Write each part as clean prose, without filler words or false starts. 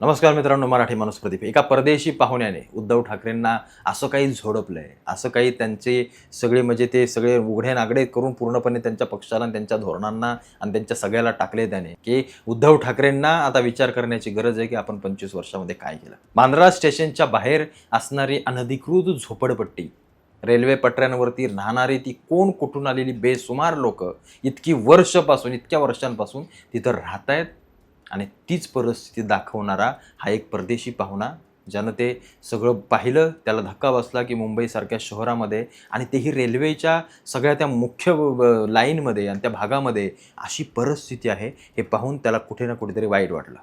नमस्कार मित्रांनो, मराठी माणूस प्रदीप. एका परदेशी पाहुण्याने उद्धव ठाकरेंना असं काही झोडपलंय, असं काही त्यांचे सगळे म्हणजे ते सगळे उघडे नागडे करून पूर्णपणे त्यांच्या पक्षाला आणि त्यांच्या धोरणांना आणि त्यांच्या सगळ्याला टाकले त्याने, की उद्धव ठाकरेंना आता विचार करण्याची गरज आहे की आपण 25 वर्षामध्ये काय केलं. बांद्रा स्टेशनच्या बाहेर असणारी अनधिकृत झोपडपट्टी, रेल्वे पटऱ्यांवरती राहणारी ती कोण कुठून आलेली बेसुमार लोक इतक्या वर्षांपासून तिथं राहत आहेत. आणि तीच परिस्थिती दाखवणारा हा एक परदेशी पाहुणा, ज्यानं ते सगळं पाहिलं, त्याला धक्का बसला की मुंबईसारख्या शहरामध्ये आणि तेही रेल्वेच्या सगळ्या त्या मुख्य लाईनमध्ये आणि त्या भागामध्ये अशी परिस्थिती आहे, हे पाहून त्याला कुठे ना कुठेतरी वाईट वाटलं.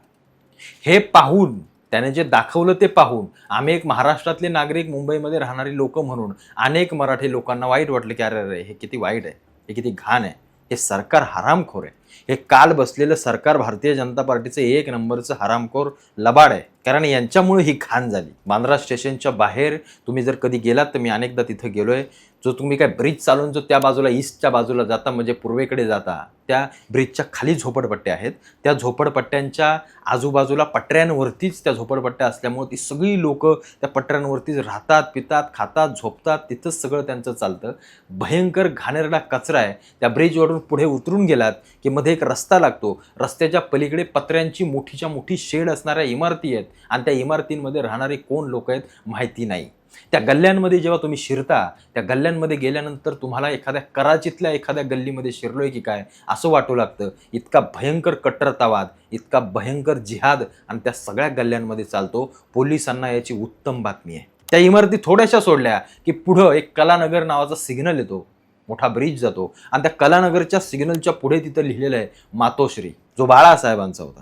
हे पाहून त्याने जे दाखवलं ते पाहून आम्ही एक महाराष्ट्रातले नागरिक, मुंबईमध्ये राहणारी लोक म्हणून अनेक मराठी लोकांना वाईट वाटलं की अरे अरे, हे किती वाईट आहे, हे किती घाण आहे, हे सरकार हरामखोर आहे. हे काल बसलेलं सरकार भारतीय जनता पार्टीचं एक नंबरचं हरामखोर लबाड आहे. कारण यांच्यामुळे ही घाण झाली. बांद्रा स्टेशनच्या बाहेर तुम्ही जर कधी गेलात, तर मी अनेकदा तिथं गेलोय, जो तुम्ही काय ब्रिज चालून जो त्या बाजूला ईस्टच्या बाजूला जाता, म्हणजे पूर्वेकडे जाता, त्या ब्रिजच्या खाली झोपडपट्ट्या आहेत. त्या झोपडपट्ट्यांच्या आजूबाजूला पटऱ्यांवरतीच त्या झोपडपट्ट्या असल्यामुळे ती सगळी लोक त्या पटऱ्यांवरतीच राहतात, पितात, खातात, झोपतात. तिथंच सगळं त्यांचं चालतं. भयंकर घाणेरडा कचरा आहे. त्या ब्रिजवरून पुढे उतरून गेलात की मध्ये एक रस्ता लागतो. रस्त्याच्या पलीकडे पत्र्यांची मोठीच्या मोठी शेड असणाऱ्या इमारती आहेत आणि त्या इमारतींमध्ये राहणारे कोण लोक आहेत माहिती नाही. त्या गल्ल्यांमध्ये जेव्हा तुम्ही शिरता, त्या गल्ल्यांमध्ये गेल्यानंतर तुम्हाला एखाद्या कराचीतल्या एखाद्या गल्लीमध्ये शिरलोय की काय असं वाटू लागतं. इतका भयंकर कट्टरतावाद, इतका भयंकर जिहाद आणि त्या सगळ्या गल्ल्यांमध्ये चालतो. पोलिसांना याची उत्तम बातमी आहे. त्या इमारती थोड्याशा सोडल्या की पुढं एक कलानगर नावाचा सिग्नल येतो, मोठा ब्रिज जातो आणि त्या कलानगरच्या सिग्नलच्या पुढे तिथं लिहिलेलं आहे मातोश्री, जो बाळासाहेबांचा होता.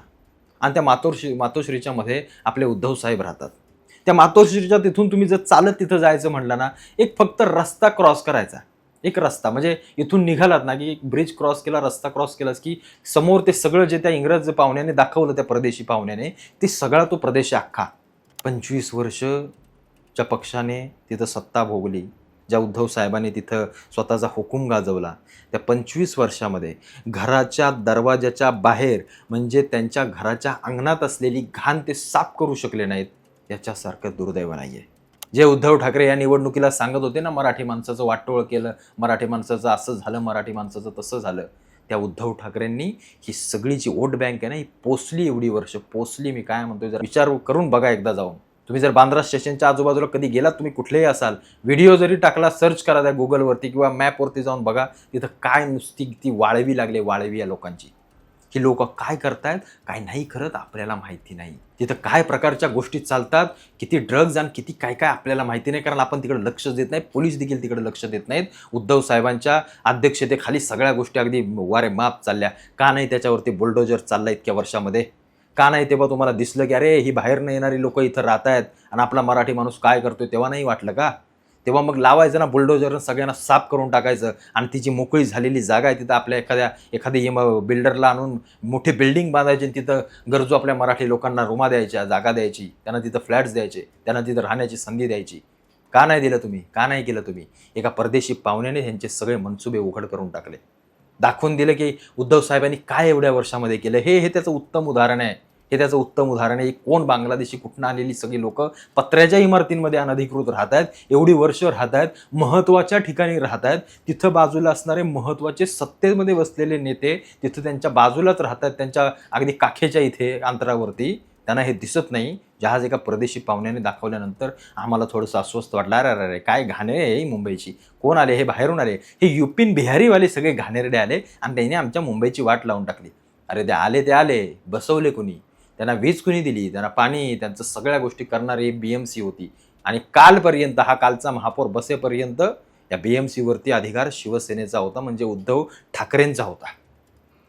आणि त्या मातोश्रीच्या मध्ये आपले उद्धव साहेब राहतात. त्या मातोश्रीच्या तिथून तुम्ही जर चालत तिथं जायचं म्हटलं ना, एक फक्त रस्ता क्रॉस करायचा, एक रस्ता, म्हणजे इथून निघालात ना की ब्रिज क्रॉस केला, रस्ता क्रॉस केलास की समोर ते सगळं जे त्या इंग्रज पाहुण्याने दाखवलं, त्या परदेशी पाहुण्याने, ते सगळा तो प्रदेश अख्खा. 25 वर्ष ज्या पक्षाने तिथं सत्ता भोगली, ज्या उद्धव साहेबांनी तिथं स्वतःचा हुकूम गाजवला, त्या 25 वर्षामध्ये घराच्या दरवाजाच्या बाहेर, म्हणजे त्यांच्या घराच्या अंगणात असलेली घाण ते साफ करू शकले नाहीत, याच्यासारखं दुर्दैव नाही आहे. जे उद्धव ठाकरे या निवडणुकीला सांगत होते ना, मराठी माणसाचं वाटोळ केलं, मराठी माणसाचं असं झालं, मराठी माणसाचं तसं झालं, त्या उद्धव ठाकरेंनी ही सगळी जी वोट बँक आहे ना, ही पोचली, एवढी वर्ष पोचली. मी काय म्हणतोय, जर विचार करून बघा एकदा जाऊन. तुम्ही जर बांद्रा स्टेशनच्या आजूबाजूला कधी गेलात, तुम्ही कुठलेही असाल, व्हिडिओ जरी टाकला, सर्च करा त्या गुगलवरती किंवा मॅपवरती जाऊन बघा, तिथं काय नुसती ती वाळवी लागले, वाळवी या लोकांची. ही लोक काय करतायत, काय नाही करत, आपल्याला माहिती नाही. तिथं काय प्रकारच्या गोष्टी चालतात, किती ड्रग्ज आणि किती काय काय आपल्याला माहिती नाही, कारण आपण तिकडे लक्ष देत नाही. पोलीस देखील तिकडे लक्ष देत नाहीत. उद्धव साहेबांच्या अध्यक्षतेखाली सगळ्या गोष्टी अगदी वारे माप चालल्या. का नाही त्याच्यावरती बुलडोजर चालला इतक्या वर्षामध्ये? का नाही तेव्हा तुम्हाला दिसलं की अरे, ही बाहेर न येणारी लोक इथं राहत आहेत आणि आपला मराठी माणूस काय करतोय, तेव्हा नाही वाटलं का? तेव्हा मग लावायचं ना बुलडोजर, सगळ्यांना साफ करून टाकायचं आणि ती जी मोकळी झालेली जागा आहे तिथं आपल्या एखादी बिल्डरला आणून मोठी बिल्डिंग बांधायची आणि तिथं गरजू आपल्या मराठी लोकांना रूमा द्यायच्या, जागा द्यायची, त्यांना तिथं फ्लॅट्स द्यायचे, त्यांना तिथं राहण्याची संधी द्यायची. का नाही दिलं तुम्ही? का नाही केलं तुम्ही? एका परदेशी पाहुण्याने ह्यांचे सगळे मनसुबे उघड करून टाकले. दाखवून दिलं की उद्धव साहेबांनी काय एवढ्या वर्षामध्ये केलं. हे त्याचं उत्तम उदाहरण आहे. हे त्याचं उत्तम उदाहरण आहे. कोण बांगलादेशी कुठून आलेली सगळी लोक पत्र्याच्या इमारतींमध्ये अनधिकृत राहत आहेत, एवढी वर्ष राहत आहेत, महत्त्वाच्या ठिकाणी राहत आहेत. तिथं बाजूला असणारे महत्त्वाचे सत्तेमध्ये बसलेले नेते तिथं त्यांच्या बाजूलाच राहत आहेत, त्यांच्या अगदी काखेच्या इथे अंतरावरती. त्यांना हे दिसत नाही. जहाज एका परदेशी पाहुण्याने दाखवल्यानंतर आम्हाला थोडंसं अस्वस्थ वाटलं. अरे अरे, काय घाणे आहे मुंबईची. कोण आले? हे बाहेरून आले, हे युपीन बिहारीवाले सगळे घाणेरडे आले आणि त्यांनी आमच्या मुंबईची वाट लावून टाकली. अरे ते आले, बसवले कुणी? त्यांना वीज कुणी दिली? त्यांना पाणी, त्यांचं सगळ्या गोष्टी करणारी BMC होती. आणि कालपर्यंत, हा कालचा महापौर बसेपर्यंत या BMCवरती अधिकार शिवसेनेचा होता, म्हणजे उद्धव ठाकरेंचा होता.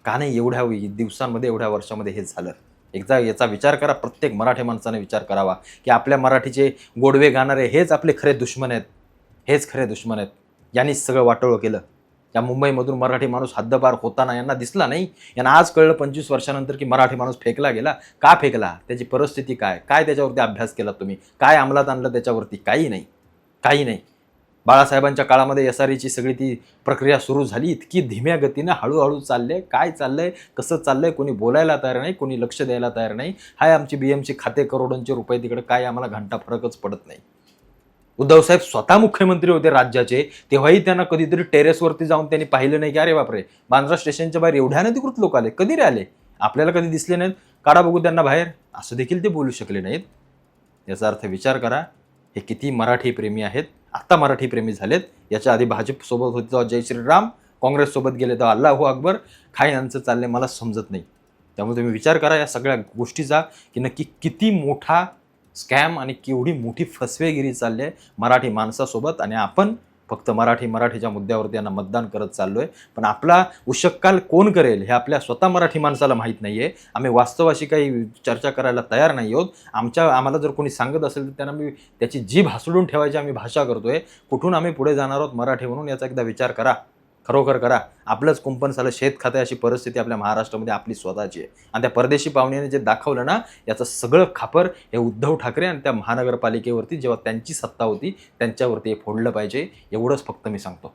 का नाही एवढ्या दिवसांमध्ये, एवढ्या वर्षामध्ये हे झालं? एकदा याचा विचार करा. प्रत्येक मराठी माणसाने विचार करावा की आपल्या मराठीचे गोडवे गाणारे हेच आपले खरे दुश्मन आहेत, हेच खरे दुश्मन आहेत. यांनीच सगळं वाटोळं केलं. या मुंबईमधून मराठी माणूस हद्दपार होताना यांना दिसला नाही. यांना आज कळलं 25 वर्षानंतर की मराठी माणूस फेकला गेला. का फेकला? त्याची परिस्थिती काय, काय त्याच्यावरती अभ्यास केला तुम्ही, काय अंमलात आणलं त्याच्यावरती? काही नाही, काही नाही. बाळासाहेबांच्या काळामध्ये SREची सगळी ती प्रक्रिया सुरू झाली, इतकी धीम्या गतीनं हळूहळू चालले. काय चाललंय, कसं चाललंय, कोणी बोलायला तयार नाही, कोणी लक्ष द्यायला तयार नाही. हाय आमची BMC खाते करोडोंचे रुपये तिकडे, काय आम्हाला घंटा फरकच पडत नाही. उद्धवसाहेब स्वतः मुख्यमंत्री होते राज्याचे, तेव्हाही त्यांना कधीतरी टेरेसवरती जाऊन त्यांनी पाहिलं नाही की अरे बापरे, बांद्रा स्टेशनच्या बाहेर एवढ्या अनधिकृत लोक आले, कधी रे आले, आपल्याला कधी दिसले नाहीत, काढा बघू त्यांना बाहेर, असं देखील ते बोलू शकले नाहीत. याचा अर्थ विचार करा, हे किती मराठी प्रेमी आहेत. आत्ता मराठी प्रेमी झालेत. याच्या आधी भाजपसोबत होते तेव्हा जय श्रीराम, काँग्रेससोबत गेले तेव्हा अल्लाहू अकबर. काय यांचं चाललंय मला समजत नाही. त्यामुळे तुम्ही विचार करा या सगळ्या गोष्टीचा, की नक्की किती मोठा स्कॅम आणि केवढी मोठी फसवेगिरी चालली आहे मराठी माणसासोबत. आणि आपण फक्त मराठीच्या मुद्द्यावरती यांना मतदान करत चाललोय. पण आपला उशक्काल कोण करेल हे आपल्या स्वतः मराठी माणसाला माहीत नाही आहे. आम्ही वास्तवाशी काही चर्चा करायला तयार नाही आहोत. आम्हाला जर कोणी सांगत असेल तर त्यांना मी त्याची जीभ हासडून ठेवायची आम्ही भाषा करतोय. कुठून आम्ही पुढे जाणार आहोत मराठी म्हणून याचा एकदा विचार करा, खरोखर करा. आपलंच कुंपण सालं शेत खातं अशी परिस्थिती आपल्या महाराष्ट्रामध्ये आपली स्वतःची आहे. आणि त्या परदेशी पाहुण्याने जे दाखवलं ना, याचं सगळं खापर हे उद्धव ठाकरे आणि त्या महानगरपालिकेवरती जेव्हा त्यांची सत्ता होती त्यांच्यावरती हे फोडलं पाहिजे. एवढंच फक्त मी सांगतो.